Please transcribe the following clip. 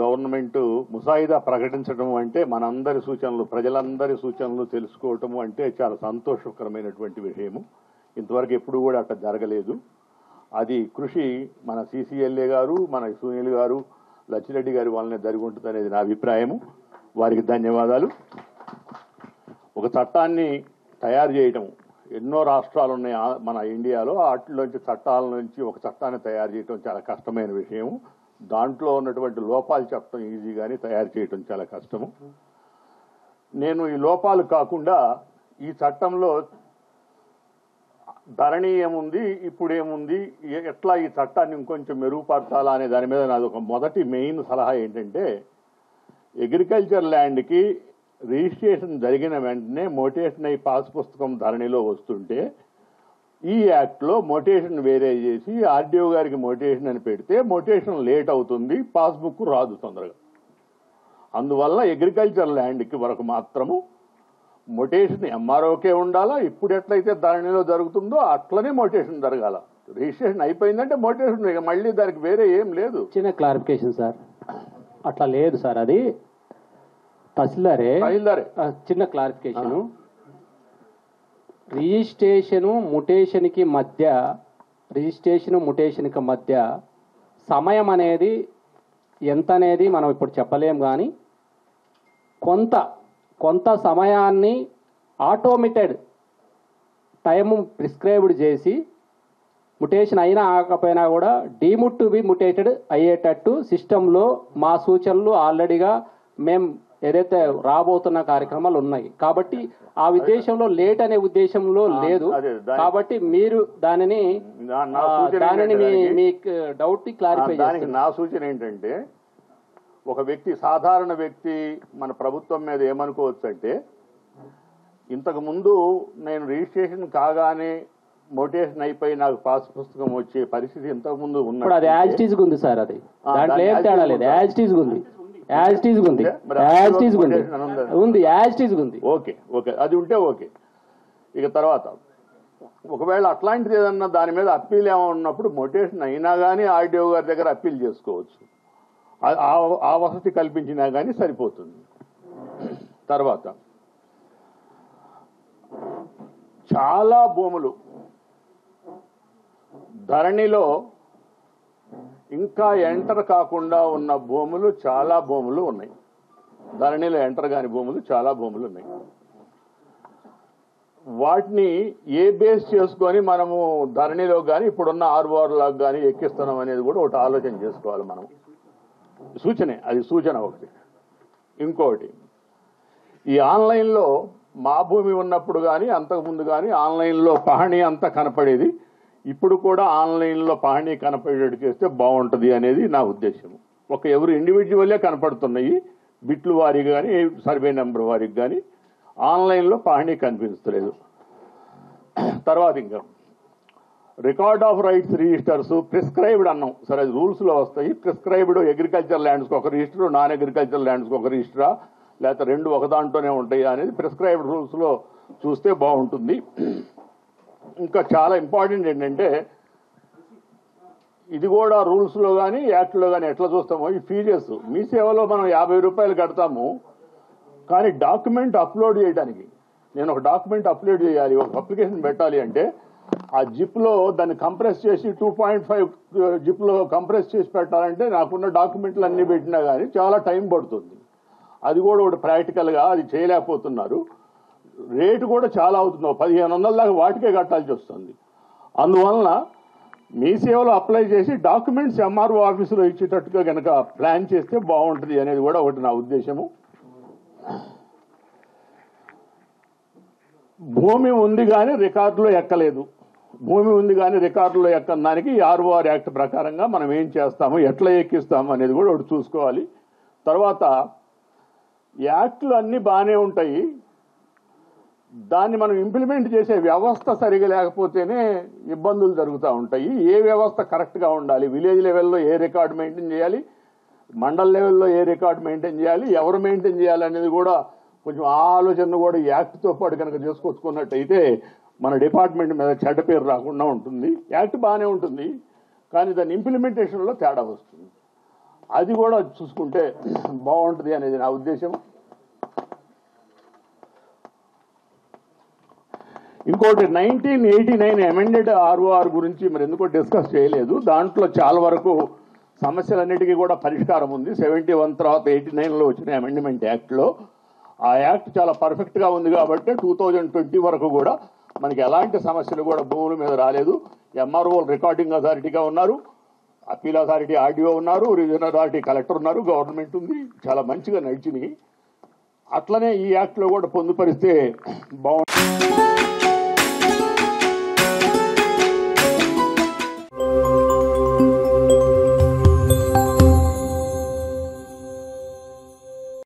Government ముసాయిదా ప్రకటించడం అంటే మనందరి సూచనలు, ప్రజలందరి సూచనలు తెలుసుకోవటము అంటే చాలా సంతోషకరమైనటువంటి విషయము. ఇంతవరకు ఎప్పుడు కూడా అట్లా జరగలేదు. అది కృషి మన సిసిఎల్ఏ గారు, మన సునీల్ గారు, లచ్చిరెడ్డి గారి వల్లనే జరిగి ఉంటుంది అనేది నా అభిప్రాయము. వారికి ధన్యవాదాలు. ఒక చట్టాన్ని తయారు చేయటం, ఎన్నో రాష్ట్రాలు ఉన్నాయి మన ఇండియాలో, వాటిలోంచి చట్టాల నుంచి ఒక చట్టాన్ని తయారు చేయటం చాలా కష్టమైన విషయము. దాంట్లో ఉన్నటువంటి లోపాలు చెప్పడం ఈజీ, కానీ తయారు చేయటం చాలా కష్టము. నేను ఈ లోపాలు కాకుండా ఈ చట్టంలో ధరణి ఏముంది, ఇప్పుడు ఏముంది, ఎట్లా ఈ చట్టాన్ని ఇంకొంచెం మెరుగుపరచాలా అనే దాని మీద నాది ఒక మొదటి మెయిన్ సలహా ఏంటంటే, అగ్రికల్చర్ ల్యాండ్కి రిజిస్ట్రేషన్ జరిగిన వెంటనే మొటేషన్ అయి పాస్ పుస్తకం ధరణిలో వస్తుంటే ఈ యాక్ట్లో మొటేషన్ వేరే చేసి ఆర్డీఓ గారికి మొటేషన్ అని పెడితే మొటేషన్ లేట్ అవుతుంది, పాస్బుక్ రాదు తొందరగా. అందువల్ల అగ్రికల్చర్ ల్యాండ్కి వరకు మాత్రము మొటేషన్ ఎంఆర్ఓకే ఉండాలా. ఇప్పుడు ఎట్లయితే ధరణిలో జరుగుతుందో అట్లనే మొటేషన్ జరగాల. రిజిస్ట్రేషన్ అయిపోయిందంటే మొటేషన్, మళ్ళీ దానికి వేరే ఏం లేదు. చిన్న క్లారిఫికేషన్ సార్, అట్లా లేదు సార్, అది తహసీల్దారే. చిన్న క్లారిఫికేషను, రిజిస్ట్రేషను ముటేషన్కి మధ్య సమయం అనేది ఎంత అనేది మనం ఇప్పుడు చెప్పలేం, కానీ కొంత సమయాన్ని ఆటోమేటెడ్ టైము ప్రిస్క్రైబ్డ్ చేసి ముటేషన్ అయినా ఆకపోయినా కూడా డీముడ్ టు బి ముటేటెడ్ అయ్యేటట్టు సిస్టంలో మా సూచనలు ఆల్రెడీగా మేము ఏదైతే రాబోతున్న కార్యక్రమాలు ఉన్నాయి. కాబట్టి ఆ ఉద్దేశంలో లేట్ అనే ఉద్దేశంలో లేదు. కాబట్టి మీరు దానిని మీ డౌట్ ని క్లారిఫై దానికి నా సూచన ఏంటంటే, ఒక వ్యక్తి, సాధారణ వ్యక్తి మన ప్రభుత్వం మీద ఏమనుకోవచ్చు అంటే, ఇంతకు ముందు నేను రిజిస్ట్రేషన్ కాగానే మోటివేషన్ అయిపోయి నాకు పాస్ పుస్తకం వచ్చే పరిస్థితి ఇంతకు ముందు ఉన్నది. అది యాజ్ ఇట్ ఈజ్ ఉంది సార్, అది దాంట్లో ఏం తేడా లేదు, యాజ్ ఇట్ ఈజ్ ఉంది, యాజ్ ఇట్ ఈజ్ ఉంది, యాజ్ ఇట్ ఈజ్ ఉంది, యాజ్ ఇట్ ఈజ్ ఉంది. ఓకే ఓకే, అది ఉంటే ఓకే. ఇక తర్వాత ఒకవేళ అట్లాంటిది ఏదన్నా దాని మీద అప్పీల్ ఏమన్నప్పుడు మోటివేషన్ అయినా కానీ ఆర్డీఓ గారి దగ్గర అప్పీల్ చేసుకోవచ్చు. ఆ వసతి కల్పించినా కానీ సరిపోతుంది. తర్వాత చాలా భూములు ధరణిలో ఇంకా ఎంటర్ కాకుండా ఉన్న భూములు, చాలా భూములు ఉన్నాయి. ధరణిలో ఎంటర్ కాని భూములు చాలా భూములు ఉన్నాయి. వాటిని ఏ బేస్ చేసుకొని మనము ధరణిలో కానీ ఇప్పుడున్న ఆర్ఓఆర్లకు కానీ ఎక్కిస్తున్నాం అనేది కూడా ఒకటి ఆలోచన చేసుకోవాలి మనం. సూచనే, అది సూచన ఒకటి. ఇంకొకటి, ఈ ఆన్లైన్లో మా భూమి ఉన్నప్పుడు కానీ అంతకుముందు కానీ ఆన్లైన్లో పహణి అంతా కనపడేది. ఇప్పుడు కూడా ఆన్లైన్లో పహణి కనపడేటట్టు చేస్తే బాగుంటుంది అనేది నా ఉద్దేశం. ఎవరు ఇండివిజువల్లే కనపడుతున్నాయి, బిట్లు వారికి కానీ సర్వే నెంబర్ వారికి కానీ ఆన్లైన్లో పహణి కనిపించలేదు. తర్వాత ఇంకా record of rights registers prescribed అన్నాం సరే, అది రూల్స్లో వస్తాయి. ప్రిస్క్రైబ్డ్ అగ్రికల్చర్ ల్యాండ్స్కి ఒక రిజిస్టర్, నాన్ అగ్రికల్చర్ ల్యాండ్స్కి ఒక రిజిస్టరా, లేకపోతే రెండు ఒక దాంట్లోనే ఉంటాయి అనేది ప్రిస్క్రైబ్డ్ రూల్స్లో చూస్తే బాగుంటుంది. ఇంకా చాలా ఇంపార్టెంట్ ఏంటంటే, ఇది కూడా రూల్స్లో కానీ యాక్ట్లో కానీ ఎట్లా చూస్తామో, ఈ ఫీజెస్ మీ సేవలో మనం 50 రూపాయలు కడతాము, కానీ డాక్యుమెంట్ అప్లోడ్ చేయడానికి నేను ఒక డాక్యుమెంట్ అప్లోడ్ చేయాలి, ఒక అప్లికేషన్ పెట్టాలి అంటే ఆ జిప్లో దాన్ని కంప్రెస్ చేసి 2.5 జిప్లో కంప్రెస్ చేసి పెట్టాలంటే నాకున్న డాక్యుమెంట్లు అన్నీ పెట్టినా కానీ చాలా టైం పడుతుంది. అది కూడా ఒకటి ప్రాక్టికల్గా అది చేయలేకపోతున్నారు. రేటు కూడా చాలా అవుతుంది, 1500 దాకా వాటికే కట్టాల్సి వస్తుంది. అందువలన మీ సేవలో అప్లై చేసి డాక్యుమెంట్స్ ఎంఆర్ఓ ఆఫీసులో ఇచ్చేటట్టుగా కనుక ప్లాన్ చేస్తే బాగుంటుంది అనేది కూడా ఒకటి నా ఉద్దేశము. భూమి ఉంది కానీ రికార్డులో ఎక్కలేదు, భూమి ఉంది కానీ రికార్డులో ఎక్కని దానికి ఆర్ఓఆర్ యాక్ట్ ప్రకారంగా మనం ఏం చేస్తాము, ఎట్లా ఎక్కిస్తాము అనేది కూడా ఒకటి చూసుకోవాలి. తర్వాత యాక్ట్లు అన్నీ బాగానే ఉంటాయి, దాన్ని మనం ఇంప్లిమెంట్ చేసే వ్యవస్థ సరిగా లేకపోతేనే ఇబ్బందులు జరుగుతూ ఉంటాయి. ఏ వ్యవస్థ కరెక్ట్గా ఉండాలి, విలేజ్ లెవెల్లో ఏ రికార్డు మెయింటైన్ చేయాలి, మండల్ లెవెల్లో ఏ రికార్డు మెయింటైన్ చేయాలి, ఎవరు మెయింటైన్ చేయాలి అనేది కూడా కొంచెం ఆలోచన కూడా యాక్ట్తో పాటు కనుక చేసుకొచ్చుకున్నట్టయితే మన డిపార్ట్మెంట్ మీద చెడ్డ పేరు రాకుండా ఉంటుంది. యాక్ట్ బాగానే ఉంటుంది కానీ దాని ఇంప్లిమెంటేషన్లో తేడా వస్తుంది. అది కూడా చూసుకుంటే బాగుంటుంది అనేది నా ఉద్దేశం. ఇంకోటి 1989 అమెండెడ్ ఆర్ఓఆర్ గురించి మరి ఎందుకో డిస్కస్ చేయలేదు. దాంట్లో చాలా వరకు సమస్యలన్నిటికీ కూడా పరిష్కారం ఉంది. 71 తర్వాత 89లో వచ్చిన అమెండ్మెంట్ యాక్ట్లో ఆ యాక్ట్ చాలా పర్ఫెక్ట్గా ఉంది కాబట్టి 2020 వరకు కూడా మనకి ఎలాంటి సమస్యలు కూడా భూముల మీద రాలేదు. ఎంఆర్ఓ రికార్డింగ్ అథారిటీగా ఉన్నారు, అప్పీల్ అథారిటీ ఆర్డీఓ ఉన్నారు, రీజనల్ అథారిటీ కలెక్టర్ ఉన్నారు, గవర్నమెంట్ ఉంది, చాలా మంచిగా నడిచినాయి. అట్లనే ఈ యాక్ట్లో కూడా పొందుపరిస్తే బాగుంటుంది.